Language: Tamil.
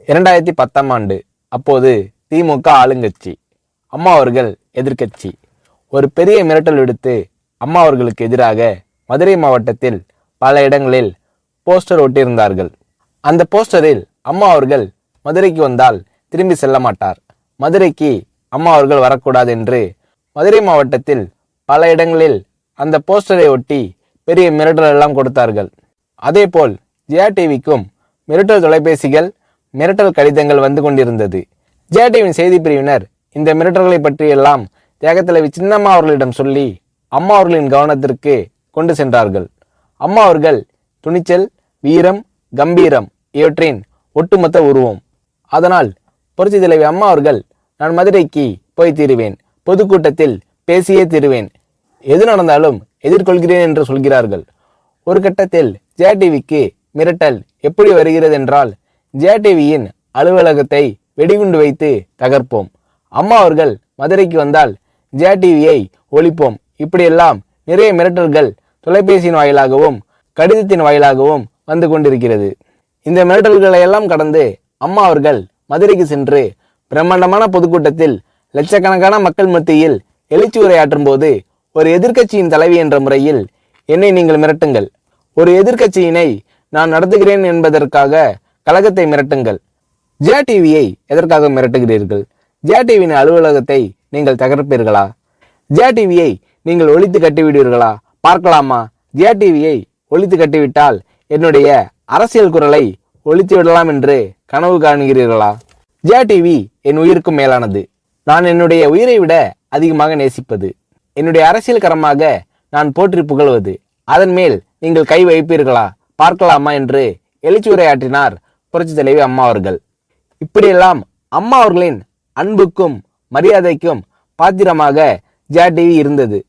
2010ஆம் ஆண்டு. அப்போது திமுக ஆளுங்கட்சி, அம்மா அவர்கள் எதிர்க்கட்சி. ஒரு பெரிய மிரட்டல் விடுத்து அம்மா அவர்களுக்கு எதிராக மதுரை மாவட்டத்தில் பல இடங்களில் போஸ்டர் ஒட்டியிருந்தார்கள். அந்த போஸ்டரில் அம்மா அவர்கள் மதுரைக்கு வந்தால் திரும்பி செல்ல மாட்டார், மதுரைக்கு அம்மா அவர்கள் வரக்கூடாது என்று மதுரை மாவட்டத்தில் பல இடங்களில் அந்த போஸ்டரை ஒட்டி பெரிய மிரட்டல் எல்லாம் கொடுத்தார்கள். அதேபோல் ஜெயா டிவிக்கும் மிரட்டல் தொலைபேசிகள், மிரட்டல் கடிதங்கள் வந்து கொண்டிருந்தது. ஜெயா டிவியின் செய்தி பிரிவினர் இந்த மிரட்டல்களை பற்றியெல்லாம் தியாகத்தலைவி சின்னம்மா அவர்களிடம் சொல்லி அம்மா அவர்களின் கவனத்திற்கு கொண்டு சென்றார்கள். அம்மா அவர்கள் துணிச்சல், வீரம், கம்பீரம் இவற்றின் ஒட்டுமொத்த உருவம். அதனால் புரட்சி தலைவி அம்மா அவர்கள், நான் மதுரைக்கு போய் தீருவேன், பொதுக்கூட்டத்தில் பேசியே தீருவேன், எது நடந்தாலும் எதிர்கொள்கிறேன் என்று சொல்கிறார்கள். ஒரு கட்டத்தில் ஜெயா டிவிக்கு மிரட்டல் எப்படி வருகிறது என்றால், ஜெயா டிவியின் அலுவலகத்தை வெடிகுண்டு வைத்து தகர்ப்போம், அம்மா அவர்கள் மதுரைக்கு வந்தால் ஜெயா டிவியை ஒழிப்போம், இப்படியெல்லாம் நிறைய மிரட்டல்கள் தொலைபேசியின் வாயிலாகவும் கடிதத்தின் வாயிலாகவும் வந்து கொண்டிருக்கிறது. இந்த மிரட்டல்களை எல்லாம் கடந்து அம்மா அவர்கள் மதுரைக்கு சென்று பிரம்மாண்டமான பொதுக்கூட்டத்தில் லட்சக்கணக்கான மக்கள் மத்தியில் எழுச்சி உரையாற்றும் போது, ஒரு எதிர்க்கட்சியின் தலைவி என்ற முறையில் என்னை நீங்கள் மிரட்டுங்கள், ஒரு எதிர்க்கட்சியினை நான் நடத்துகிறேன் என்பதற்காக கழகத்தை மிரட்டுங்கள், ஜெயா டிவியை எதற்காக மிரட்டுகிறீர்கள், ஜெயா டிவியின் அலுவலகத்தை நீங்கள் தகர்ப்பீர்களா, ஜெயா டிவியை நீங்கள் ஒழித்து கட்டிவிடுவீர்களா, பார்க்கலாமா, ஜெயா டிவியை ஒழித்து கட்டிவிட்டால் என்னுடைய அரசியல் குரலை ஒழித்து விடலாம் என்று கனவு காணுகிறீர்களா, ஜெயா டிவி என் உயிருக்கும் மேலானது, நான் என்னுடைய உயிரை விட அதிகமாக நேசிப்பது, என்னுடைய அரசியல் கரமாக நான் போற்றி புகழ்வது, அதன் மேல் நீங்கள் கை வைப்பீர்களா, பார்க்கலாமா என்று எழுச்சி உரையாற்றினார் புரட்சி தலைவி அம்மா அவர்கள். இப்படியெல்லாம் அம்மா அவர்களின் அன்புக்கும் மரியாதைக்கும் பாத்திரமாக ஜெயா டிவி இருந்தது.